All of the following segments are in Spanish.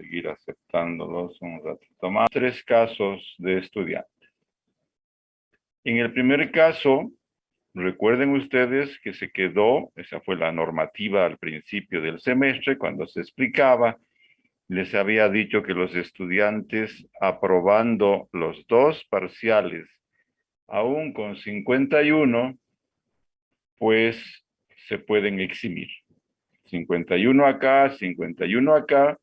seguir aceptándolos un ratito más. 3 casos de estudiantes. En el primer caso, recuerden ustedes que se quedó, esa fue la normativa al principio del semestre, cuando se explicaba, les había dicho que los estudiantes aprobando los 2 parciales, aún con 51, pues se pueden eximir. 51 acá, 51 acá,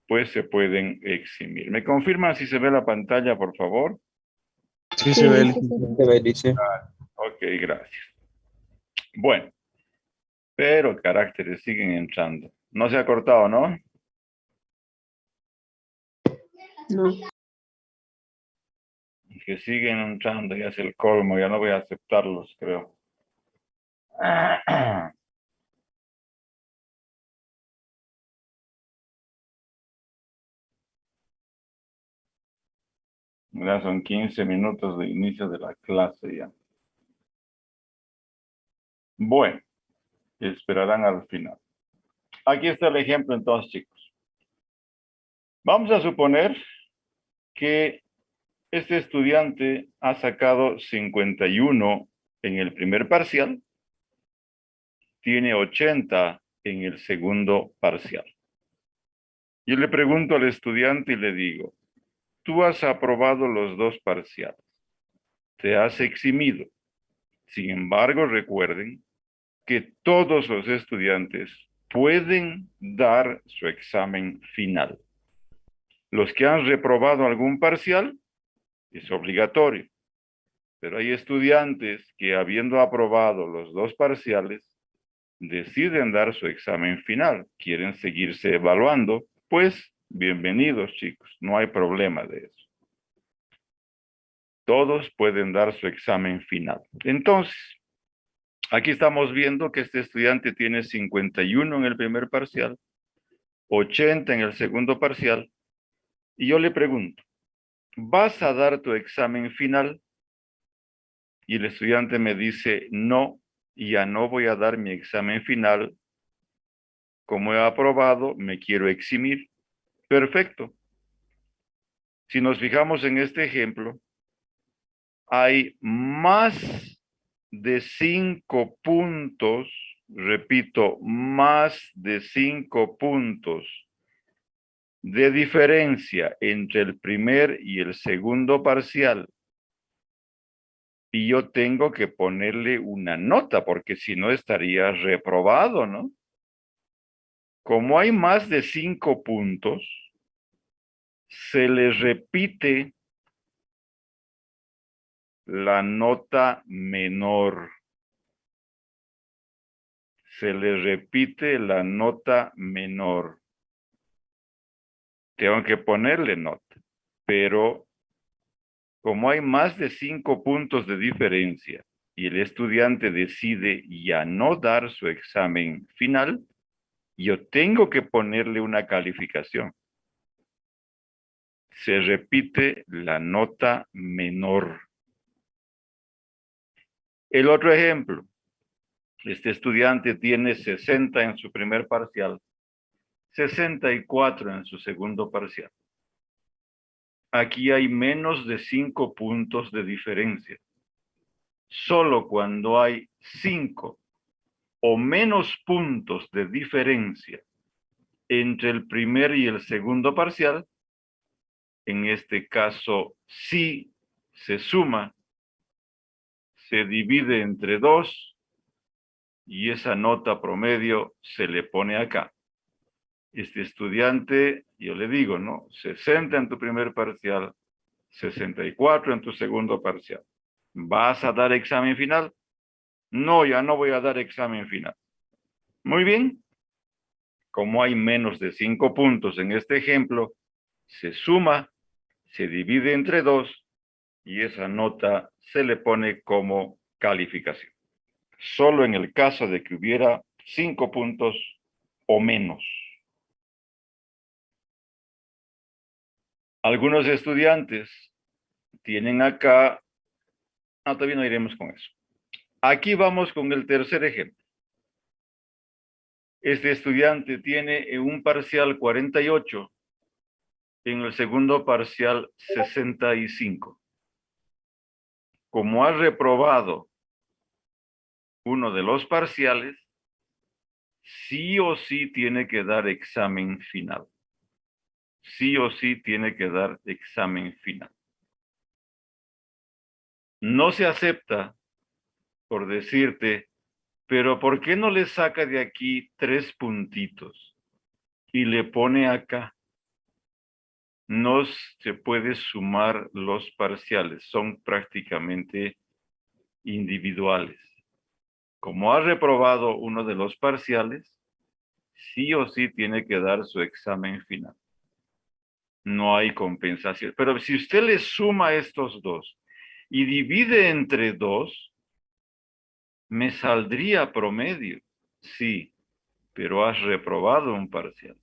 pues se pueden eximir. ¿Me confirman si se ve la pantalla, por favor? Sí, se ve, dice. Ok, gracias. Bueno, pero caracteres siguen entrando. No se ha cortado, ¿no? No. Que siguen entrando, ya es el colmo, ya no voy a aceptarlos, creo. Ya son 15 minutos de inicio de la clase ya. Bueno, esperarán al final. Aquí está el ejemplo entonces, chicos. Vamos a suponer que este estudiante ha sacado 51 en el primer parcial, tiene 80 en el segundo parcial. Yo le pregunto al estudiante y le digo, tú has aprobado los 2 parciales, te has eximido. Sin embargo, recuerden que todos los estudiantes pueden dar su examen final. Los que han reprobado algún parcial, es obligatorio. Pero hay estudiantes que, habiendo aprobado los 2 parciales, deciden dar su examen final. Quieren seguirse evaluando, pues bienvenidos, chicos. No hay problema de eso. Todos pueden dar su examen final. Entonces, aquí estamos viendo que este estudiante tiene 51 en el primer parcial, 80 en el segundo parcial, y yo le pregunto, ¿vas a dar tu examen final? Y el estudiante me dice, no, ya no voy a dar mi examen final. Como he aprobado, me quiero eximir. Perfecto. Si nos fijamos en este ejemplo, hay más de 5 puntos, repito, más de 5 puntos de diferencia entre el primer y el segundo parcial. Y yo tengo que ponerle una nota, porque si no estaría reprobado, ¿no? Como hay más de 5 puntos, se le repite la nota menor. Se le repite la nota menor. Tengo que ponerle nota, pero como hay más de 5 puntos de diferencia y el estudiante decide ya no dar su examen final, yo tengo que ponerle una calificación. Se repite la nota menor. El otro ejemplo, este estudiante tiene 60 en su primer parcial, 64 en su segundo parcial. Aquí hay menos de 5 puntos de diferencia. Solo cuando hay 5 o menos puntos de diferencia entre el primer y el segundo parcial, en este caso sí se suma, se divide entre 2 y esa nota promedio se le pone acá. Este estudiante, yo le digo, ¿no? 60 en tu primer parcial, 64 en tu segundo parcial. ¿Vas a dar examen final? No, ya no voy a dar examen final. Muy bien. Como hay menos de 5 puntos en este ejemplo, se suma, se divide entre 2 y esa nota se le pone como calificación. Solo en el caso de que hubiera 5 puntos o menos. Algunos estudiantes tienen acá, todavía no iremos con eso. Aquí vamos con el tercer ejemplo. Este estudiante tiene en un parcial 48 En el segundo parcial, 65. Como ha reprobado uno de los parciales, sí o sí tiene que dar examen final. Sí o sí tiene que dar examen final. No se acepta por decirte, pero ¿por qué no le saca de aquí 3 puntitos y le pone acá? No se puede sumar los parciales, son prácticamente individuales. Como ha reprobado uno de los parciales, sí o sí tiene que dar su examen final. No hay compensación. Pero si usted le suma estos dos y divide entre 2, me saldría promedio. Sí, pero has reprobado un parcial.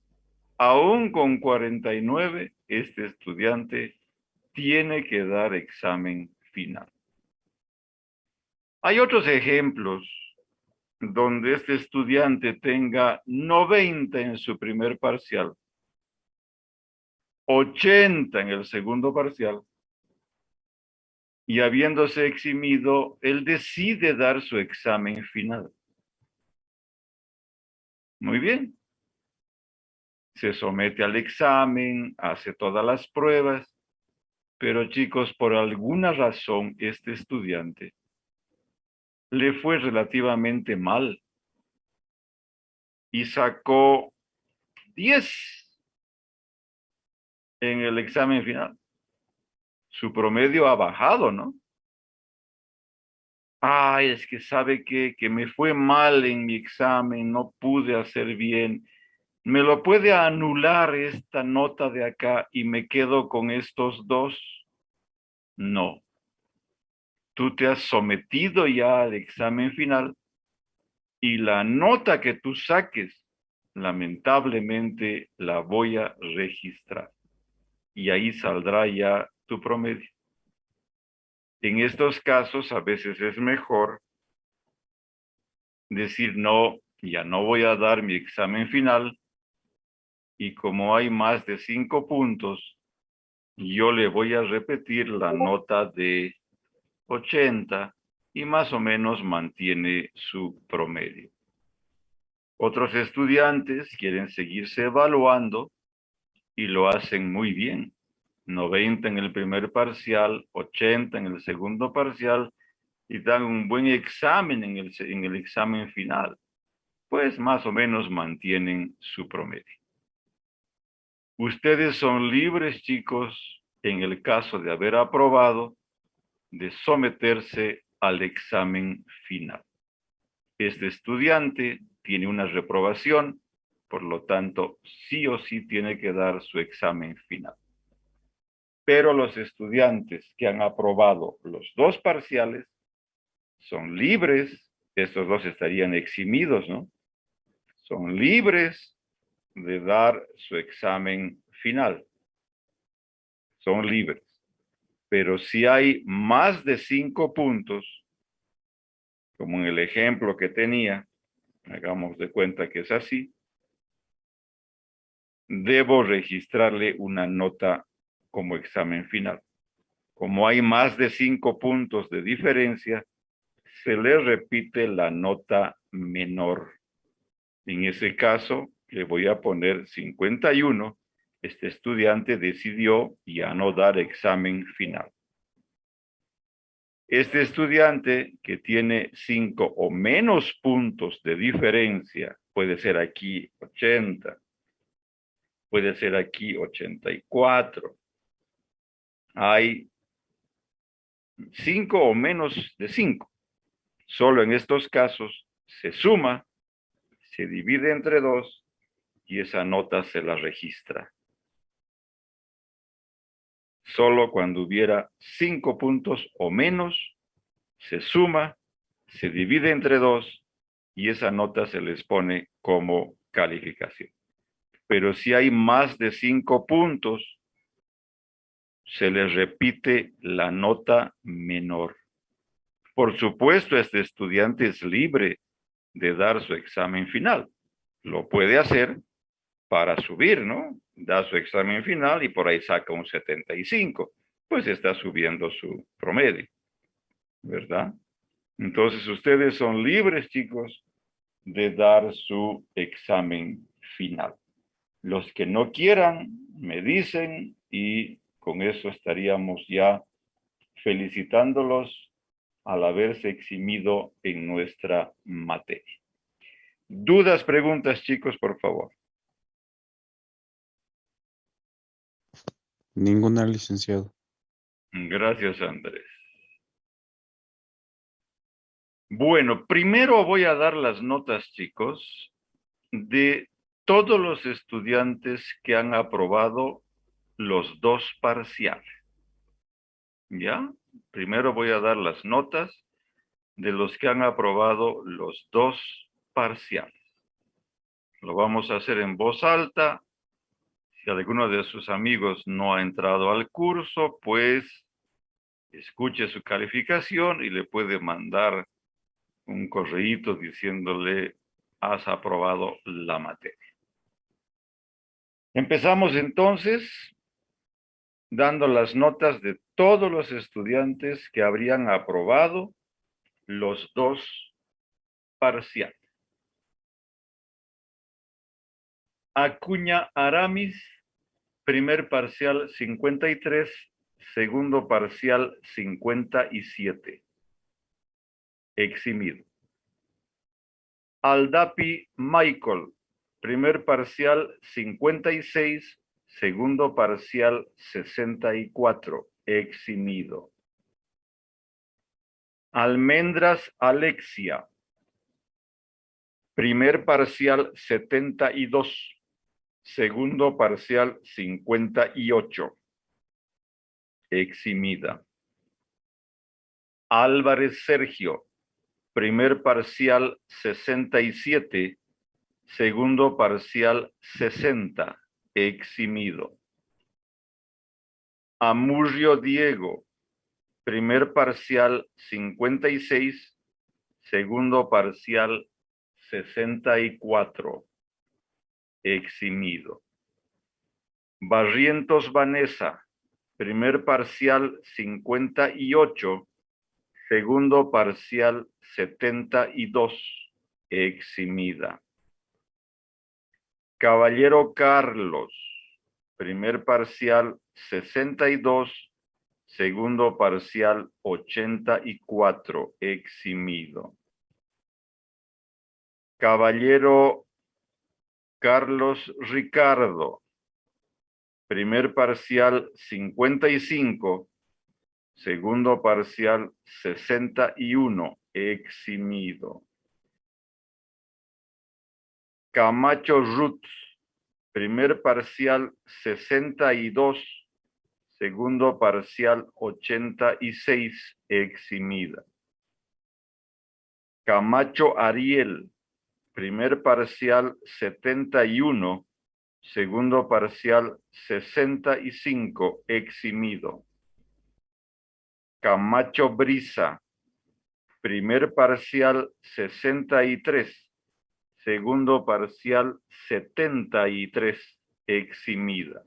Aún con 49, este estudiante tiene que dar examen final. Hay otros ejemplos donde este estudiante tenga 90 en su primer parcial, 80 en el segundo parcial, y habiéndose eximido, él decide dar su examen final. Muy bien. Se somete al examen, hace todas las pruebas, pero chicos, por alguna razón, este estudiante le fue relativamente mal y sacó 10 en el examen final. Su promedio ha bajado, ¿no? Ay, es que sabe que me fue mal en mi examen, no pude hacer bien. ¿Me lo puede anular esta nota de acá y me quedo con estos 2? No. Tú te has sometido ya al examen final y la nota que tú saques, lamentablemente la voy a registrar. Y ahí saldrá ya tu promedio. En estos casos, a veces es mejor decir, no, ya no voy a dar mi examen final, y como hay más de 5 puntos, yo le voy a repetir la nota de 80 y más o menos mantiene su promedio. Otros estudiantes quieren seguirse evaluando y lo hacen muy bien. 90 en el primer parcial, 80 en el segundo parcial, y dan un buen examen en el examen final. Pues más o menos mantienen su promedio. Ustedes son libres, chicos, en el caso de haber aprobado, de someterse al examen final. Este estudiante tiene una reprobación, por lo tanto, sí o sí tiene que dar su examen final. Pero los estudiantes que han aprobado los 2 parciales son libres, estos 2 estarían eximidos, ¿no? Son libres de dar su examen final. Son libres. Pero si hay más de 5 puntos, como en el ejemplo que tenía, hagamos de cuenta que es así, debo registrarle una nota como examen final. Como hay más de 5 puntos de diferencia, se le repite la nota menor. En ese caso, le voy a poner 51. Este estudiante decidió ya no dar examen final. Este estudiante que tiene 5 o menos puntos de diferencia, puede ser aquí 80, puede ser aquí 84. Hay 5 o menos de 5. Solo en estos casos se suma, se divide entre 2 y esa nota se la registra. Solo cuando hubiera 5 puntos o menos, se suma, se divide entre 2 y esa nota se les pone como calificación. Pero si hay más de 5 puntos, se les repite la nota menor. Por supuesto, este estudiante es libre de dar su examen final. Lo puede hacer para subir, ¿no? Da su examen final y por ahí saca un 75. Pues está subiendo su promedio, ¿verdad? Entonces ustedes son libres, chicos, de dar su examen final. Los que no quieran, me dicen y con eso estaríamos ya felicitándolos al haberse eximido en nuestra materia. ¿Dudas, preguntas, chicos, por favor? Ninguna, licenciado. Gracias, Andrés. Bueno, primero voy a dar las notas, chicos, de todos los estudiantes que han aprobado los 2 parciales. ¿Ya? Primero voy a dar las notas de los que han aprobado los 2 parciales. Lo vamos a hacer en voz alta. Si alguno de sus amigos no ha entrado al curso, pues escuche su calificación y le puede mandar un correíto diciéndole, has aprobado la materia. Empezamos entonces dando las notas de todos los estudiantes que habrían aprobado los 2 parciales. Acuña Aramis, primer parcial 53, segundo parcial 57. Eximido. Aldapi Michael, primer parcial 56, segundo parcial 64. Eximido. Almendras Alexia, primer parcial 72, segundo parcial 58. Eximida. Álvarez Sergio, primer parcial 67, segundo parcial 60. Eximido. Amurrio Diego, primer parcial 56, segundo parcial 64. Eximido. Barrientos Vanessa, primer parcial 58, segundo parcial 72. Eximida. Caballero Carlos, primer parcial 62, segundo parcial 84. Eximido. Caballero Carlos Ricardo, primer parcial 55, segundo parcial 61. Eximido. Camacho Ruth, primer parcial 62, segundo parcial 86. Eximida. Camacho Ariel, primer parcial 71, segundo parcial 65. Eximido. Camacho Brisa, primer parcial 63, segundo parcial 73. Eximida.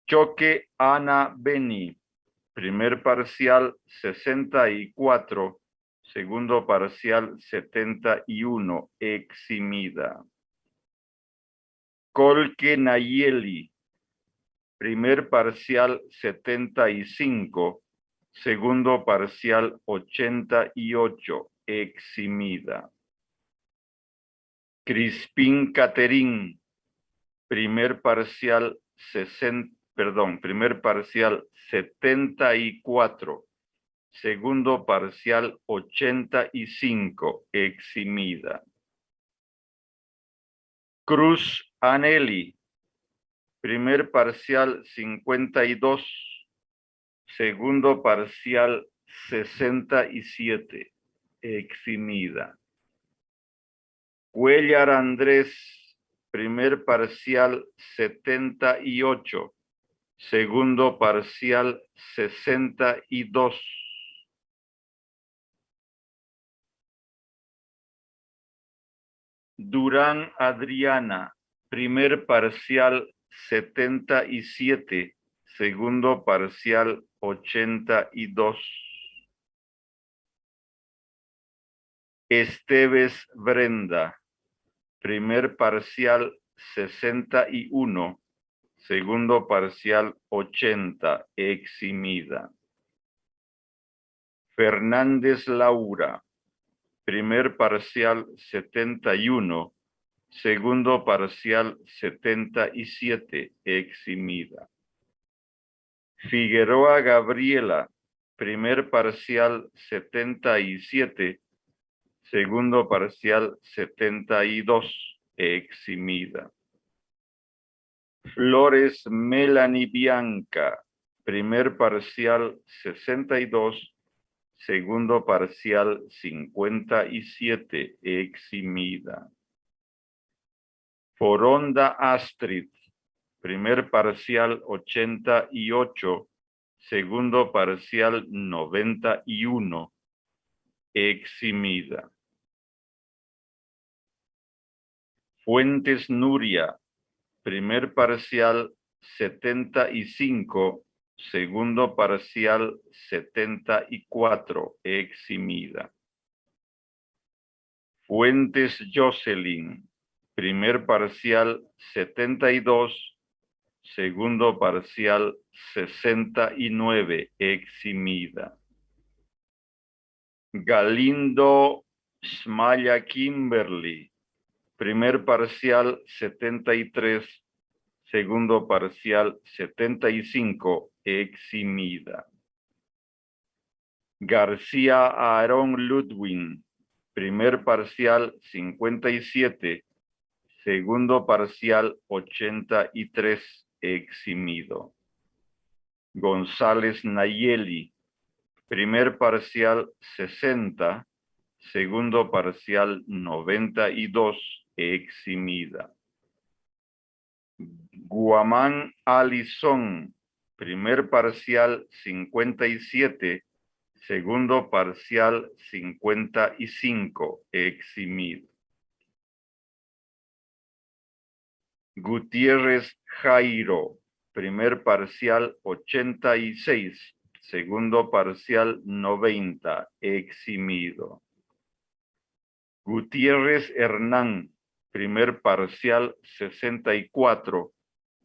Choque Ana Beni, primer parcial 64, segundo parcial 71. Eximida. Colque Nayeli, primer parcial 75, segundo parcial 88. Eximida. Crispín Caterín, primer parcial 74, segundo parcial 85. Eximida. Cruz Aneli, primer parcial 52, segundo parcial 67. Eximida. Cuellar Andrés, primer parcial 78, segundo parcial 62. Durán Adriana, primer parcial 77, segundo parcial 82. Esteves Brenda, primer parcial 61, segundo parcial 80, eximida. Fernández Laura, primer parcial 71, segundo parcial 77, eximida. Figueroa Gabriela, primer parcial 77, segundo parcial 72, eximida. Flores Melanie Bianca, primer parcial 62, segundo parcial 57, eximida. Foronda Astrid, primer parcial 88, segundo parcial 91, eximida. Fuentes Nuria, primer parcial 75, segundo parcial 74, eximida. Fuentes Jocelyn, primer parcial 72, segundo parcial 69, eximida. Galindo Smaya Kimberly, primer parcial 73, segundo parcial 75, eximida. García Aarón Ludwig, primer parcial 57, segundo parcial 83, eximido. González Nayeli, primer parcial 60, segundo parcial 92, eximida. Guamán Alison, primer parcial 57, segundo parcial 55, eximido. Gutiérrez Jairo, primer parcial 86, segundo parcial 90, eximido. Gutiérrez Hernán, primer parcial 64,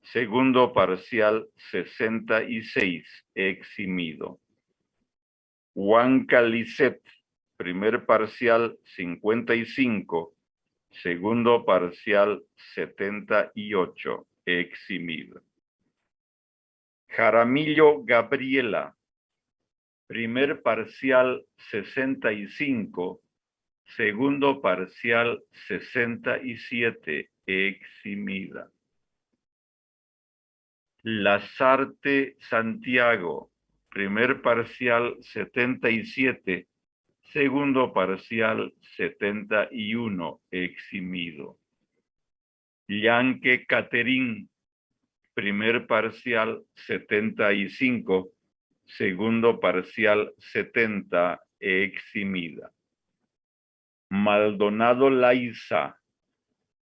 segundo parcial 66, eximido. Huanca Lisset, primer parcial 55, segundo parcial 78, eximido. Jaramillo Gabriela, primer parcial 65, segundo parcial 67, eximida. Lazarte Santiago, primer parcial 77, segundo parcial 71, eximido. Yanque Caterín, primer parcial 75, segundo parcial 70, eximida. Maldonado Laiza,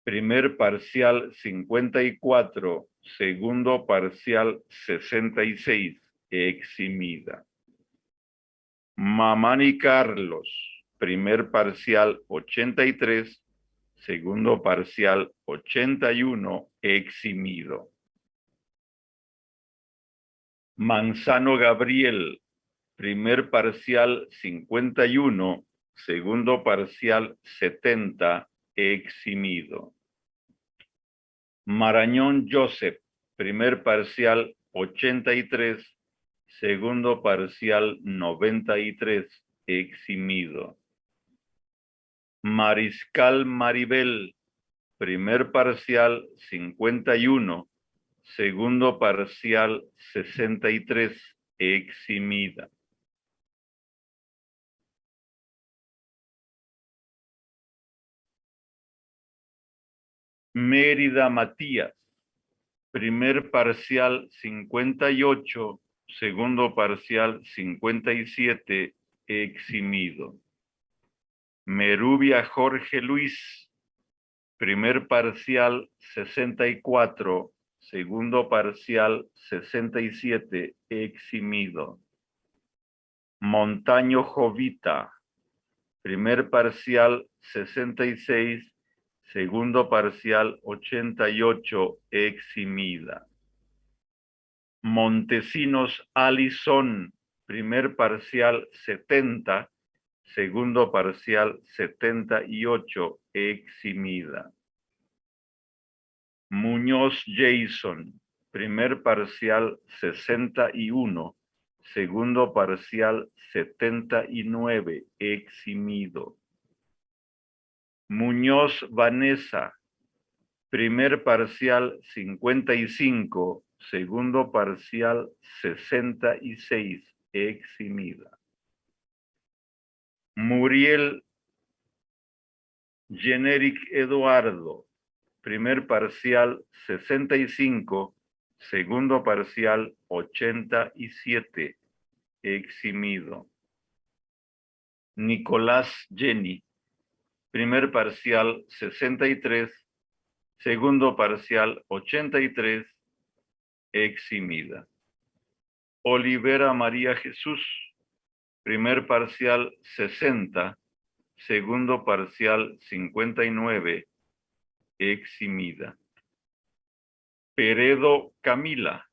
primer parcial 54, segundo parcial 66, eximida. Mamani Carlos, primer parcial 83, segundo parcial 81, eximido. Manzano Gabriel, primer parcial 51, segundo parcial 70, eximido. Marañón Joseph, primer parcial 83, segundo parcial 93, eximido. Mariscal Maribel, primer parcial 51, segundo parcial 63, eximida. Mérida Matías, primer parcial 58, segundo parcial 57, eximido. Merubia Jorge Luis, Primer parcial 64, segundo parcial 67, eximido. Montaño Jovita, primer parcial 66, segundo parcial 88, eximida. Montesinos Alison, primer parcial 70, segundo parcial 78, eximida. Muñoz Jason, primer parcial 61, segundo parcial 79, eximido. Muñoz Vanessa, primer parcial 55, segundo parcial 66, eximida. Muriel Generic Eduardo, primer parcial 65, segundo parcial 87, eximido. Nicolás Jenny, primer parcial 63, segundo parcial 83, eximida. Olivera María Jesús, primer parcial 60, segundo parcial 59, eximida. Peredo Camila,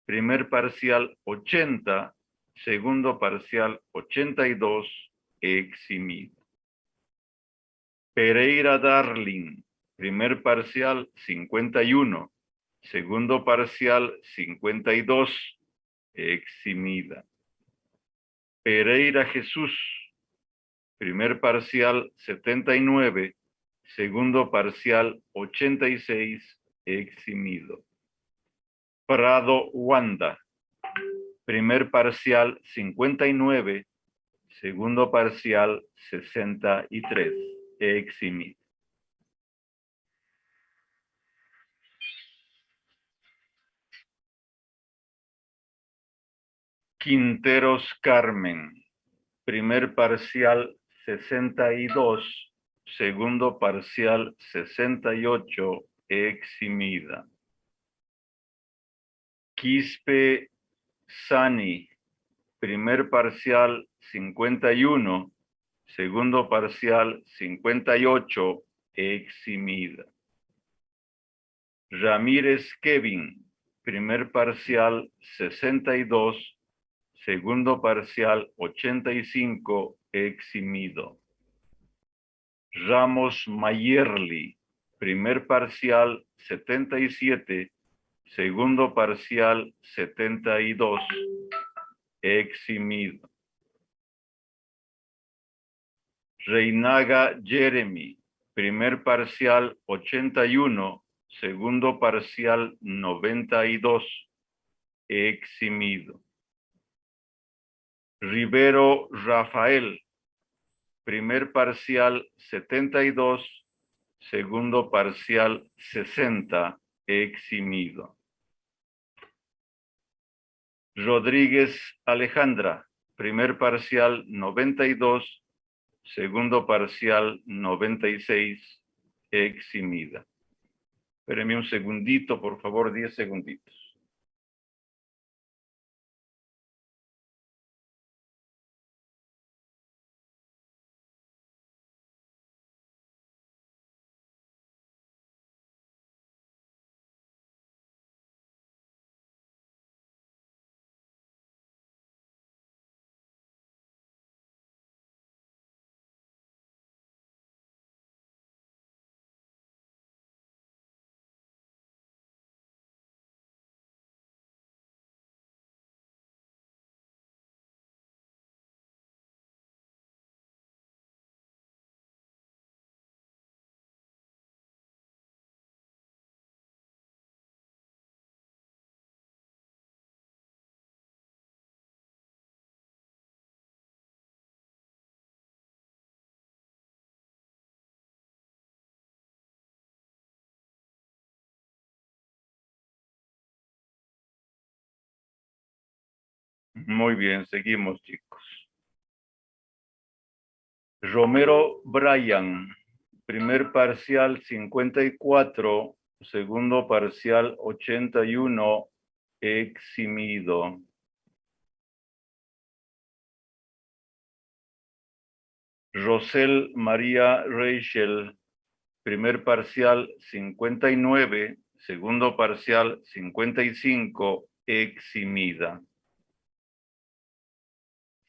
primer parcial 80, segundo parcial 82, eximida. Pereira Darling, primer parcial 51, segundo parcial 52, eximida. Pereira Jesús, primer parcial 79, segundo parcial 86, eximido. Prado Wanda, primer parcial 59, segundo parcial 63, eximido. Quinteros Carmen, primer parcial 62, segundo parcial 68, eximida. Quispe Sani, primer parcial 51, segundo parcial 58, eximida. Ramírez Kevin, primer parcial 62, segundo parcial 85, eximido. Ramos Mayerli, primer parcial 77, segundo parcial 72, eximido. Reinaga Jeremy, primer parcial 81, segundo parcial 92, eximido. Rivero Rafael, primer parcial 72, segundo parcial 60, eximido. Rodríguez Alejandra, primer parcial 92, segundo parcial 96, eximida. Espéreme un segundito, por favor, 10 segunditos. Muy bien, seguimos, chicos. Romero Brian, primer parcial 54, segundo parcial 81, eximido. Rosel María Rachel, primer parcial 59, segundo parcial 55, eximida.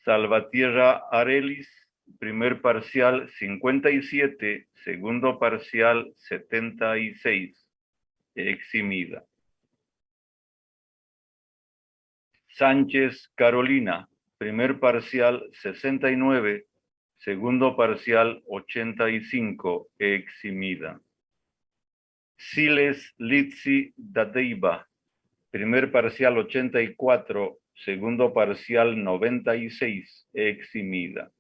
Salvatierra Arelis, primer parcial 57, segundo parcial 76, eximida. Sánchez Carolina, primer parcial 69, segundo parcial 85, eximida. Siles Litsi Dadeiba, primer parcial 84, segundo parcial 96, eximida.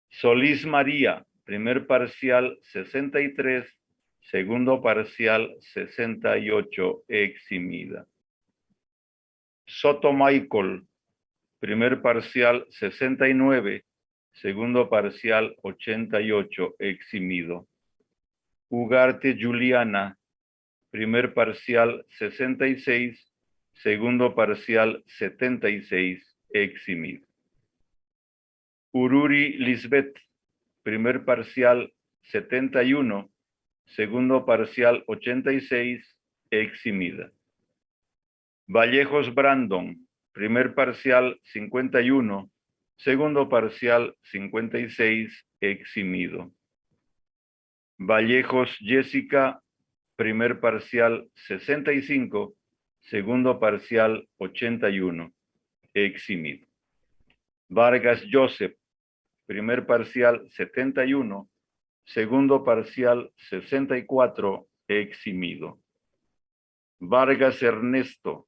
Solís María, primer parcial 63, segundo parcial 68, eximida. Soto Michael, primer parcial 69, segundo parcial 88, eximido. Ugarte Juliana, primer parcial 66, segundo parcial 76, eximido. Ururi Lisbeth, primer parcial 71, segundo parcial 86, eximida. Vallejos Brandon, primer parcial 51, segundo parcial 56, eximido. Vallejos Jessica, primer parcial 65, segundo parcial 81, eximido. Vargas Joseph, primer parcial 71, segundo parcial 64, eximido. Vargas Ernesto,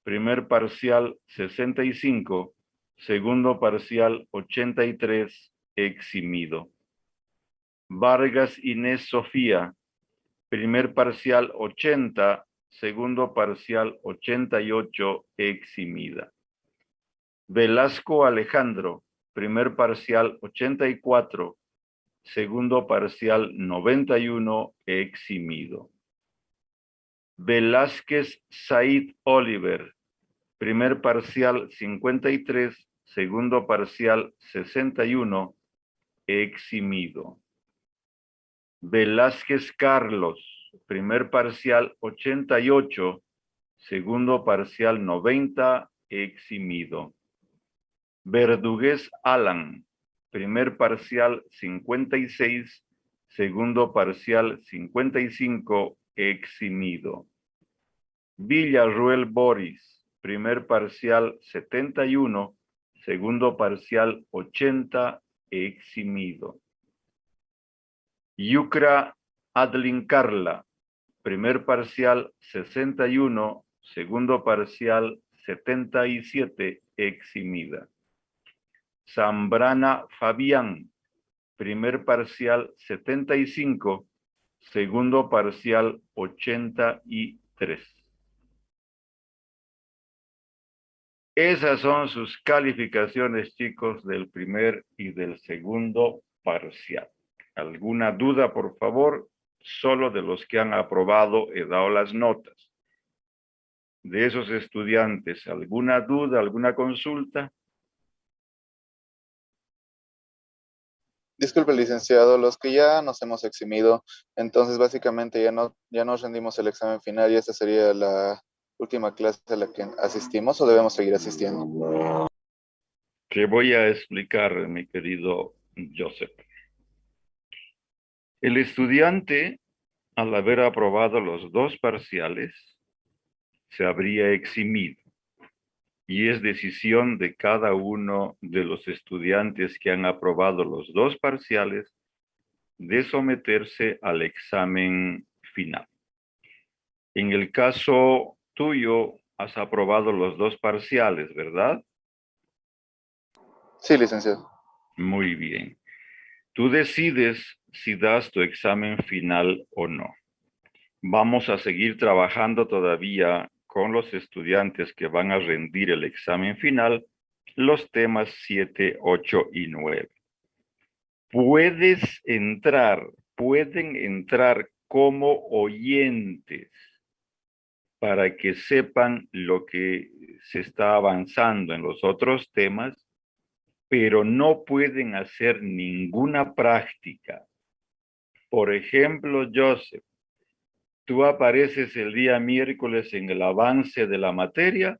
primer parcial 65, segundo parcial 83, eximido. Vargas Inés Sofía, primer parcial 80, segundo parcial 88, eximida. Velasco Alejandro, primer parcial 84, segundo parcial 91, eximido. Velázquez Said Oliver, primer parcial 53, segundo parcial 61, eximido. Velázquez Carlos, primer parcial 88, segundo parcial 90, eximido. Verdugués Alan, primer parcial 56, segundo parcial 55, eximido. Villarruel Boris, primer parcial 71, segundo parcial 80, eximido. Yucra Adlin Carla, primer parcial 61, segundo parcial 77, eximida. Zambrana Fabián, primer parcial 75, segundo parcial 83. Esas son sus calificaciones, chicos, del primer y del segundo parcial. ¿Alguna duda, por favor? Solo de los que han aprobado he dado las notas. De esos estudiantes, ¿alguna duda, alguna consulta? Disculpe, licenciado, los que ya nos hemos eximido, entonces básicamente ya nos rendimos el examen final y esta sería la última clase a la que asistimos o debemos seguir asistiendo. Te voy a explicar, mi querido Joseph. El estudiante, al haber aprobado los dos parciales, se habría eximido. Y es decisión de cada uno de los estudiantes que han aprobado los dos parciales de someterse al examen final. En el caso tuyo, has aprobado los dos parciales, ¿verdad? Sí, licenciado. Muy bien. Tú decides si das tu examen final o no. Vamos a seguir trabajando todavía con los estudiantes que van a rendir el examen final, los temas 7, 8 y 9. pueden entrar como oyentes para que sepan lo que se está avanzando en los otros temas, pero no pueden hacer ninguna práctica. Por ejemplo, Joseph, tú apareces el día miércoles en el avance de la materia.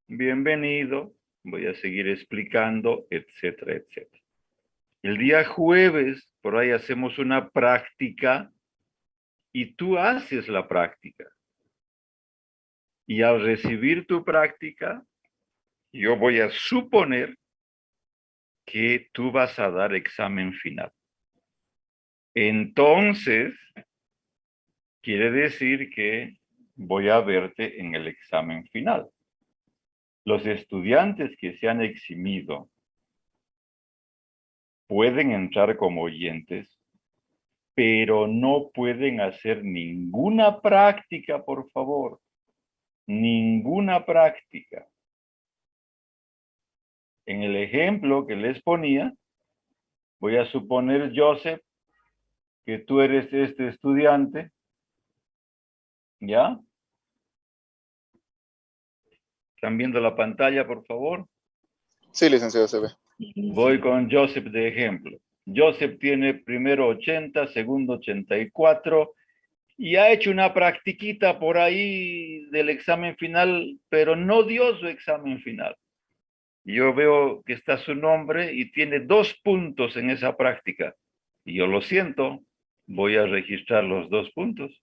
Bienvenido, voy a seguir explicando, etcétera, etcétera. El día jueves, por ahí hacemos una práctica y tú haces la práctica. Y al recibir tu práctica, yo voy a suponer que tú vas a dar examen final. Entonces, quiere decir que voy a verte en el examen final. Los estudiantes que se han eximido pueden entrar como oyentes, pero no pueden hacer ninguna práctica, por favor. Ninguna práctica. En el ejemplo que les ponía, voy a suponer, Joseph, que tú eres este estudiante, ¿ya? ¿Están viendo la pantalla, por favor? Sí, licenciado, se ve. Voy con Joseph de ejemplo. Joseph tiene primero 80, segundo 84 y ha hecho una practiquita por ahí del examen final, pero no dio su examen final. Yo veo que está su nombre y tiene 2 puntos en esa práctica. Y yo lo siento, voy a registrar los 2 puntos.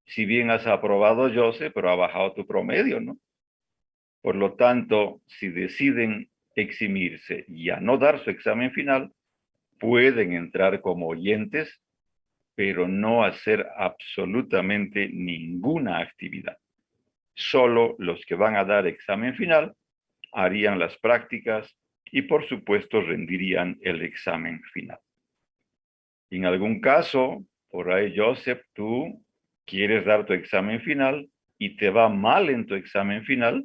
Si bien has aprobado, Joseph, pero ha bajado tu promedio, ¿no? Por lo tanto, si deciden eximirse y a no dar su examen final, pueden entrar como oyentes, pero no hacer absolutamente ninguna actividad. Solo los que van a dar examen final harían las prácticas y, por supuesto, rendirían el examen final. En algún caso, por ahí, Joseph, tú quieres dar tu examen final y te va mal en tu examen final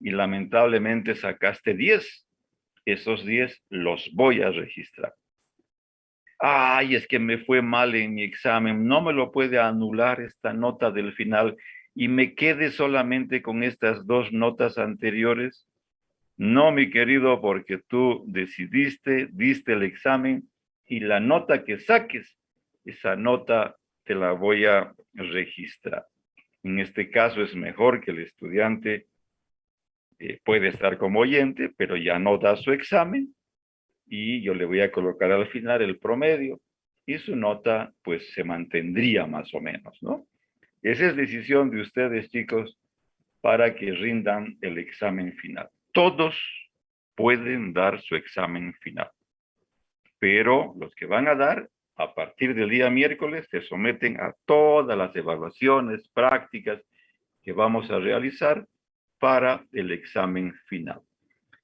y lamentablemente sacaste 10. Esos 10 los voy a registrar. Ay, es que me fue mal en mi examen, no me lo puede anular esta nota del final y me quede solamente con estas 2 notas anteriores. No, mi querido, porque tú decidiste, diste el examen y la nota que saques, esa nota te la voy a registrar. En este caso es mejor que el estudiante puede estar como oyente, pero ya no da su examen y yo le voy a colocar al final el promedio y su nota pues se mantendría más o menos, ¿no? Esa es decisión de ustedes, chicos, para que rindan el examen final. Todos pueden dar su examen final, pero los que van a dar, a partir del día miércoles, se someten a todas las evaluaciones prácticas que vamos a realizar para el examen final.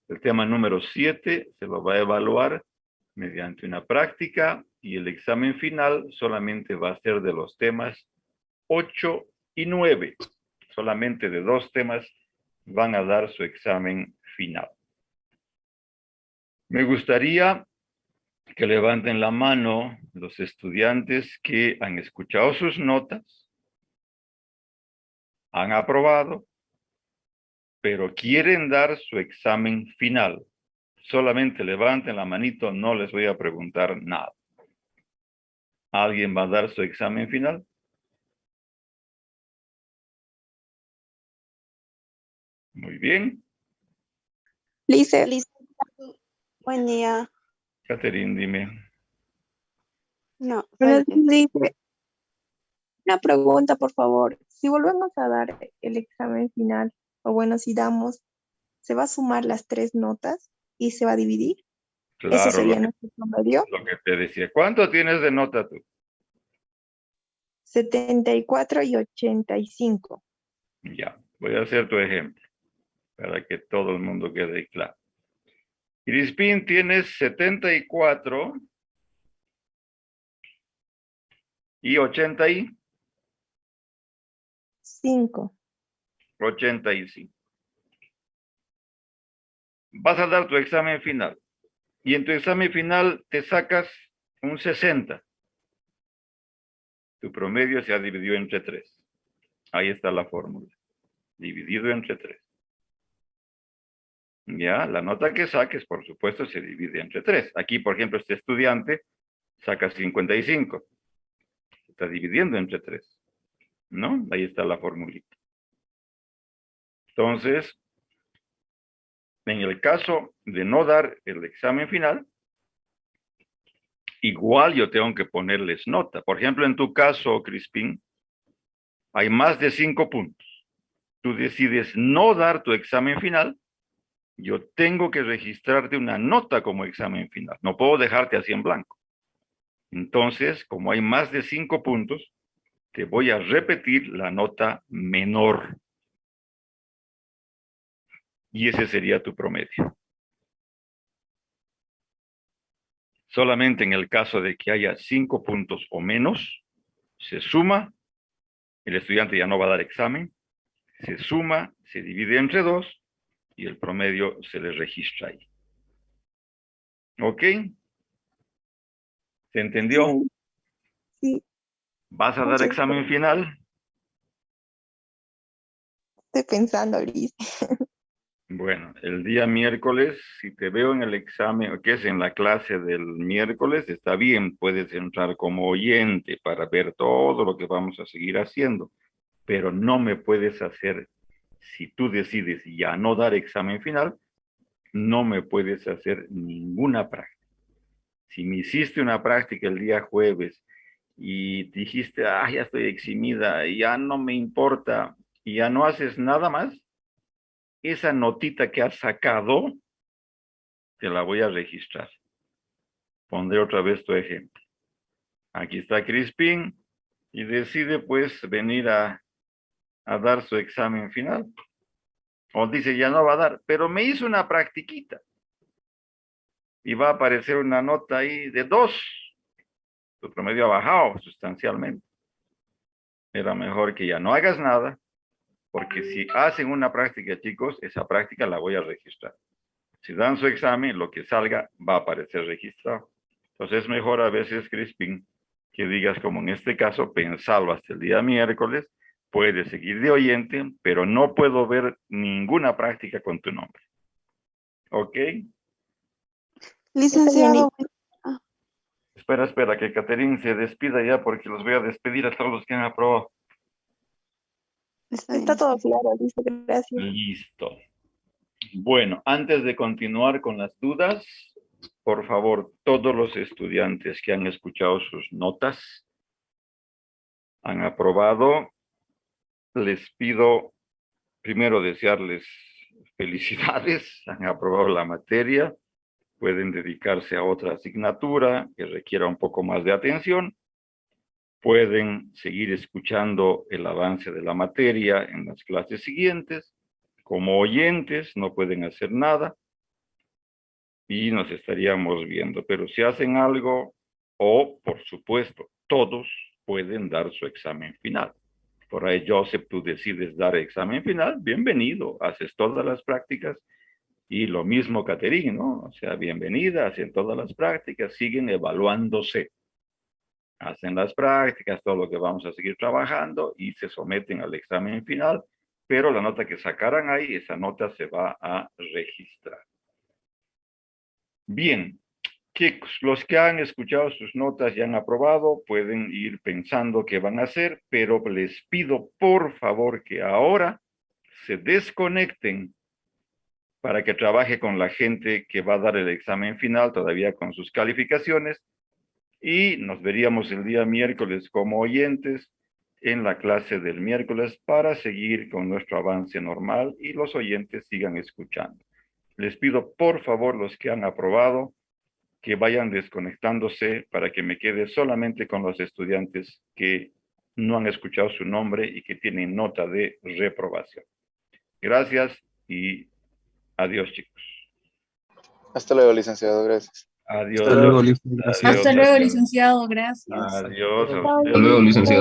El tema número 7 se lo va a evaluar mediante una práctica y el examen final solamente va a ser de los temas 8 y 9. Solamente de 2 temas van a dar su examen final. Me gustaría que levanten la mano los estudiantes que han escuchado sus notas, han aprobado, pero quieren dar su examen final. Solamente levanten la manito, no les voy a preguntar nada. ¿Alguien va a dar su examen final? Muy bien. Lice, buen día. Catherine, dime. No, Lice, una pregunta, por favor. Si volvemos a dar el examen final, o bueno, si damos, ¿se va a sumar las 3 notas y se va a dividir? ¿Ese Claro, sería nuestro promedio? lo que te decía. ¿Cuánto tienes de nota tú? 74 y 85. Ya, voy a hacer tu ejemplo para que todo el mundo quede claro. Crispín, tienes 74 y 5. 85. Vas a dar tu examen final. y en tu examen final te sacas un 60. Tu promedio se ha dividido entre 3. Ahí está la fórmula. Dividido entre 3. Ya, la nota que saques, por supuesto, se divide entre 3. Aquí, por ejemplo, este estudiante saca 55. Se está dividiendo entre 3. ¿No? Ahí está la formulita. Entonces, en el caso de no dar el examen final, igual yo tengo que ponerles nota. Por ejemplo, en tu caso, Crispín, hay más de 5 puntos. Tú decides no dar tu examen final, yo tengo que registrarte una nota como examen final. No puedo dejarte así en blanco. Entonces, como hay más de 5 puntos, te voy a repetir la nota menor. Y ese sería tu promedio. Solamente en el caso de que haya 5 puntos o menos, se suma, el estudiante ya no va a dar examen, se suma, se divide entre 2 y el promedio se le registra ahí. ¿Ok? ¿Se entendió? Sí. ¿Vas a dar examen final? Estoy pensando ahorita. Bueno, el día miércoles, si te veo en el examen, que es en la clase del miércoles, está bien, puedes entrar como oyente para ver todo lo que vamos a seguir haciendo, pero no me puedes hacer, si tú decides ya no dar examen final, no me puedes hacer ninguna práctica. Si me hiciste una práctica el día jueves y dijiste, ya estoy eximida, ya no me importa, y ya no haces nada más, esa notita que has sacado, te la voy a registrar. Pondré otra vez tu ejemplo. Aquí está Crispín y decide pues venir a dar su examen final. O dice, ya no va a dar, pero me hizo una practiquita. Y va a aparecer una nota ahí de 2. Tu promedio ha bajado sustancialmente. Era mejor que ya no hagas nada, porque si hacen una práctica, chicos, esa práctica la voy a registrar. Si dan su examen, lo que salga va a aparecer registrado. Entonces es mejor a veces, Crispín, que digas como en este caso, pensarlo hasta el día miércoles, puedes seguir de oyente, pero no puedo ver ninguna práctica con tu nombre. ¿Ok? Licenciado. Espera, que Caterín se despida ya porque los voy a despedir a todos los que han aprobado. Está todo claro, listo, gracias. Listo. Bueno, antes de continuar con las dudas, por favor, todos los estudiantes que han escuchado sus notas, han aprobado, les pido primero desearles felicidades, han aprobado la materia, pueden dedicarse a otra asignatura que requiera un poco más de atención, pueden seguir escuchando el avance de la materia en las clases siguientes, como oyentes no pueden hacer nada, y nos estaríamos viendo. Pero si hacen algo, o por supuesto, todos pueden dar su examen final. Por ahí, Joseph, tú decides dar examen final, bienvenido, haces todas las prácticas. Y lo mismo Caterine, ¿no? O sea, bienvenida, hacen todas las prácticas, siguen evaluándose. Hacen las prácticas, todo lo que vamos a seguir trabajando y se someten al examen final, pero la nota que sacaran ahí, esa nota se va a registrar. Bien, chicos, los que han escuchado sus notas y han aprobado pueden ir pensando qué van a hacer, pero les pido por favor que ahora se desconecten para que trabaje con la gente que va a dar el examen final todavía con sus calificaciones y nos veríamos el día miércoles como oyentes en la clase del miércoles para seguir con nuestro avance normal y los oyentes sigan escuchando. Les pido por favor los que han aprobado que vayan desconectándose para que me quede solamente con los estudiantes que no han escuchado su nombre y que tienen nota de reprobación. Gracias y adiós, chicos. Hasta luego, licenciado. Gracias. Adiós. Hasta luego, licenciado. Adiós, Hasta luego, adiós. licenciado. Gracias. Adiós a Hasta luego, ustedes. licenciado.